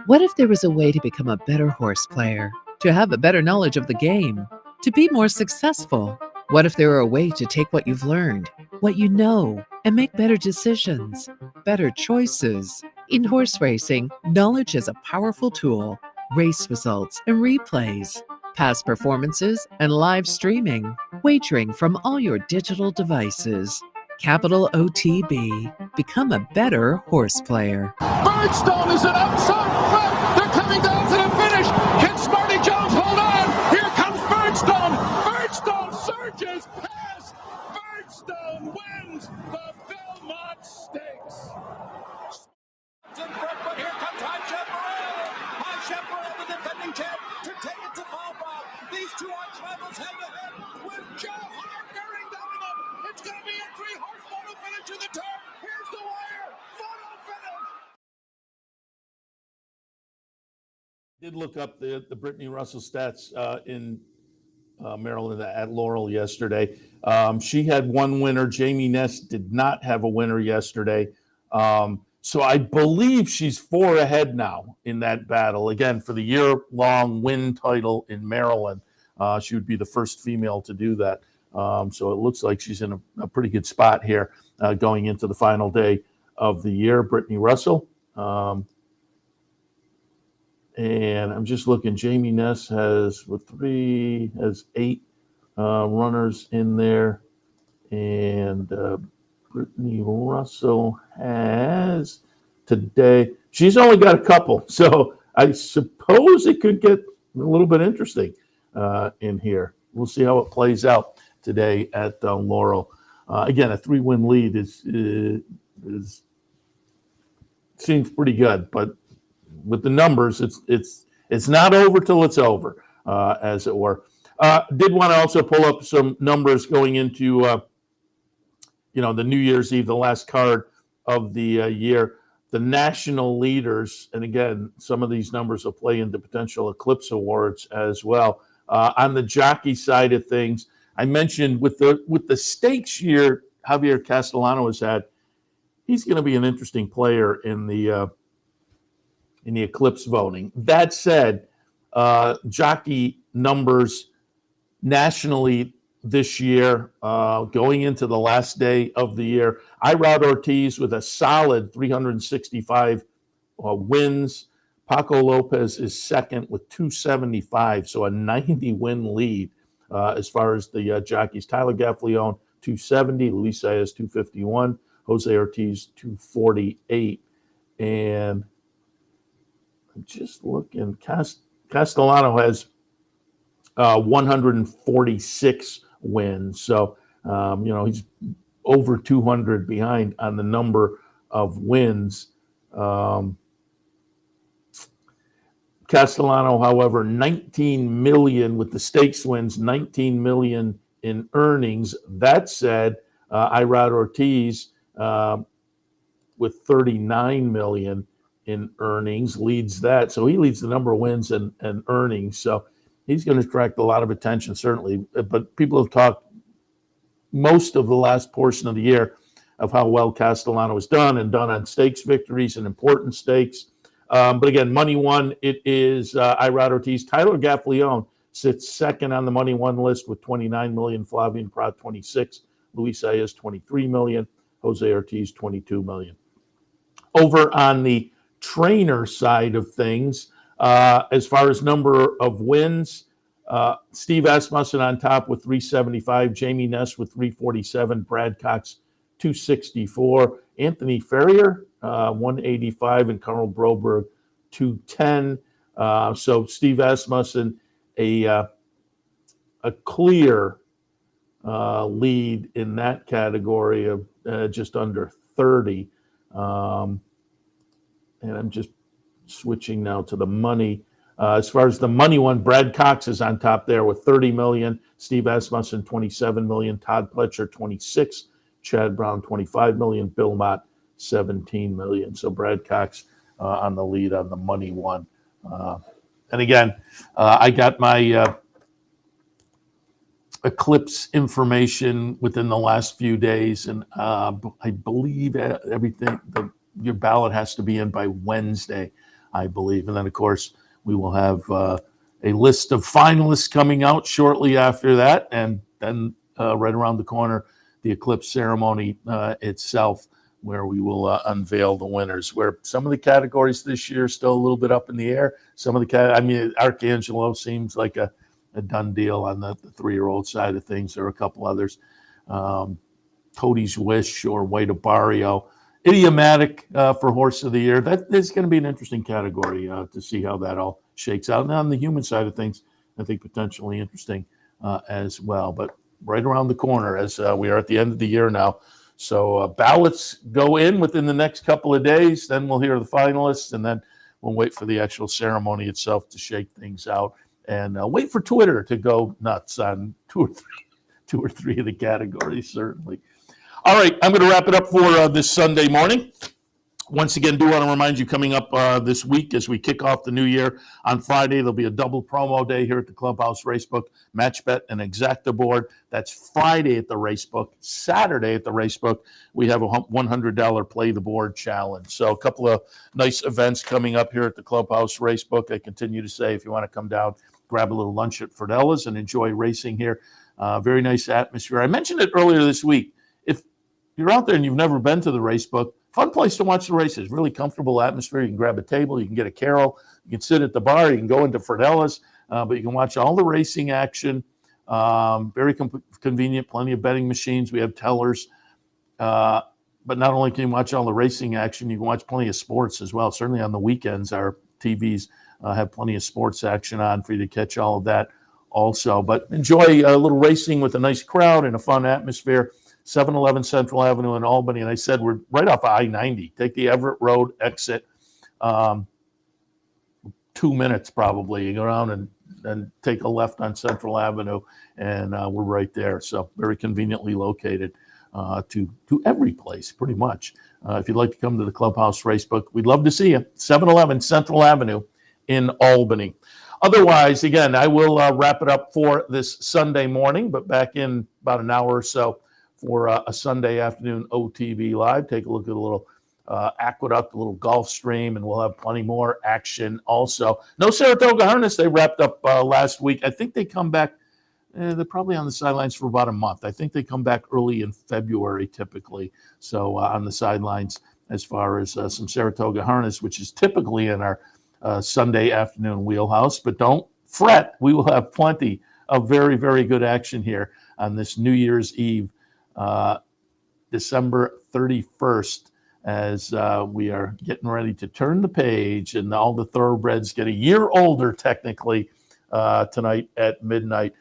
What if there was a way to become a better horse player, to have a better knowledge of the game, to be more successful? What if there were a way to take what you've learned, what you know, and make better decisions, better choices? In horse racing, knowledge is a powerful tool. Race results and replays, past performances and live streaming, wagering from all your digital devices. Capital OTB. Become a better horse player. Birdstone is an outside front. They're coming down to the finish. Can Smarty Jones hold on? Here comes Birdstone. Birdstone surges past. Birdstone wins the Belmont Stakes. In front, but here comes High Chaparral. High Chaparral, the defending champ, to take it to Bob. These two arch rivals head to head with Joe Hart bearing down on them. It's going to be a 3-horse photo finish to the turn. Here's the wire. Photo finish. Did look up the Brittany Russell stats in Maryland at Laurel yesterday. She had one winner. Jamie Ness did not have a winner yesterday. So I believe she's 4 ahead now in that battle. Again, for the year-long win title in Maryland, she would be the first female to do that. So it looks like she's in a pretty good spot here going into the final day of the year. Brittany Russell. And I'm just looking. Jamie Ness has 8 runners in there. And Brittany Russell has today. She's only got a couple. So I suppose it could get a little bit interesting in here. We'll see how it plays out today at Laurel. Again, a 3-win lead is seems pretty good, but with the numbers, it's not over till it's over, as it were. Did want to also pull up some numbers going into the New Year's Eve, the last card of the year. The national leaders, and again, some of these numbers will play into potential Eclipse Awards as well. On the jockey side of things, I mentioned with the stakes year Javier Castellano has had, he's going to be an interesting player in the Eclipse voting. That said, jockey numbers nationally this year, going into the last day of the year, Irod Ortiz with a solid 365 wins. Paco Lopez is second with 275, so a 90-win lead as far as the jockeys. Tyler Gaffleone, 270. Luis Saez, 251. Jose Ortiz, 248. And I'm just looking. Castellano has 146 wins. So, he's over 200 behind on the number of wins. Castellano, however, 19 million with the stakes wins, 19 million in earnings. That said, Irod Ortiz with 39 million in earnings leads that. So he leads the number of wins and earnings. So he's going to attract a lot of attention, certainly. But people have talked most of the last portion of the year of how well Castellano has done on stakes victories and important stakes. But again, Money One, it is Irod Ortiz. Tyler Gaffleone sits second on the Money One list with 29 million. Flavien Prat, 26. Luis Saez, 23 million. Jose Ortiz, 22 million. Over on the trainer side of things, as far as number of wins, Steve Asmussen on top with 375, Jamie Ness with 347, Brad Cox 264, Anthony Ferrier 185, and Carl Broberg 210. So Steve Asmussen a clear lead in that category of just under 30. And I'm just switching now to the money. As far as the money one, Brad Cox is on top there with 30 million. Steve Asmussen, 27 million. Todd Pletcher, 26. Chad Brown, 25 million. Bill Mott, 17 million. So Brad Cox on the lead on the money one. And again, I got my Eclipse information within the last few days, and I believe your ballot has to be in by Wednesday, I believe. And then, of course, we will have a list of finalists coming out shortly after that, and then right around the corner, the Eclipse ceremony itself, where we will unveil the winners. Where some of the categories this year are still a little bit up in the air. Some of the Arcangelo seems like a done deal on the 3-year-old side of things. There are a couple others. Cody's Wish or Way to Barrio. Idiomatic for Horse of the Year. That is going to be an interesting category to see how that all shakes out. And on the human side of things, I think potentially interesting as well. But right around the corner as we are at the end of the year now. So ballots go in within the next couple of days. Then we'll hear the finalists, and then we'll wait for the actual ceremony itself to shake things out. And wait for Twitter to go nuts on two or three of the categories, certainly. All right, I'm going to wrap it up for this Sunday morning. Once again, do want to remind you, coming up this week as we kick off the new year on Friday, there'll be a double promo day here at the Clubhouse Racebook, Match Bet and Exacta board. That's Friday at the Racebook. Saturday at the Racebook, we have a $100 Play the Board challenge. So a couple of nice events coming up here at the Clubhouse Racebook. I continue to say, if you want to come down, grab a little lunch at Fridella's and enjoy racing here. Very nice atmosphere. I mentioned it earlier this week. If you're out there and you've never been to the Racebook, fun place to watch the races. Really comfortable atmosphere. You can grab a table. You can get a carol. You can sit at the bar. You can go into Fridella's. But you can watch all the racing action. Very convenient. Plenty of betting machines. We have tellers. But not only can you watch all the racing action, you can watch plenty of sports as well. Certainly on the weekends, our TVs have plenty of sports action on for you to catch all of that also. But enjoy a little racing with a nice crowd and a fun atmosphere. 711 Central Avenue in Albany. And I said, we're right off of I-90. Take the Everett Road exit. 2 minutes probably. You go around and take a left on Central Avenue, and we're right there. So very conveniently located to every place, pretty much. If you'd like to come to the Clubhouse Racebook, we'd love to see you. 711 Central Avenue in Albany. Otherwise, again, I will wrap it up for this Sunday morning, but back in about an hour or so for a Sunday afternoon OTB Live. Take a look at a little Aqueduct, a little Gulfstream, and we'll have plenty more action also. No Saratoga Harness. They wrapped up last week. I think they come back. They're probably on the sidelines for about a month. I think they come back early in February typically. So on the sidelines as far as some Saratoga Harness, which is typically in our Sunday afternoon wheelhouse. But don't fret. We will have plenty of very, very good action here on this New Year's Eve, December 31st, as we are getting ready to turn the page and all the thoroughbreds get a year older technically tonight at midnight.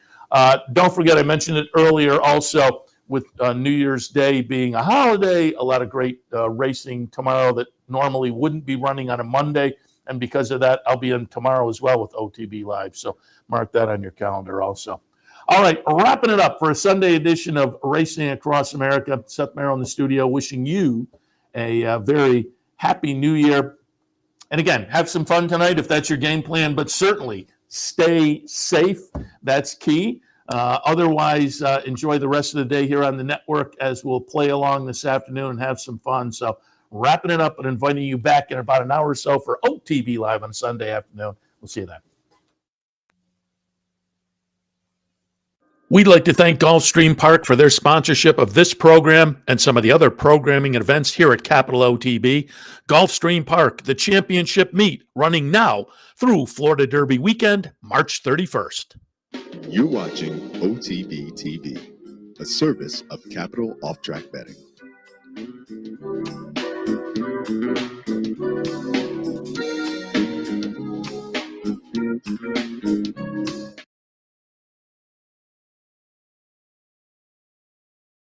Don't forget, I mentioned it earlier also with New Year's Day being a holiday, a lot of great racing tomorrow that normally wouldn't be running on a Monday. And because of that, I'll be in tomorrow as well with OTB Live. So mark that on your calendar also. All right, wrapping it up for a Sunday edition of Racing Across America. Seth Merrow in the studio wishing you a very happy New Year. And again, have some fun tonight if that's your game plan, but certainly stay safe. That's key. Otherwise, enjoy the rest of the day here on the network as we'll play along this afternoon and have some fun. So wrapping it up and inviting you back in about an hour or so for OTB Live on Sunday afternoon. We'll see you then. We'd like to thank Gulfstream Park for their sponsorship of this program and some of the other programming and events here at Capital OTB. Gulfstream Park, the championship meet, running now through Florida Derby weekend, March 31st. You're watching OTB TV, a service of Capital Off-Track Betting.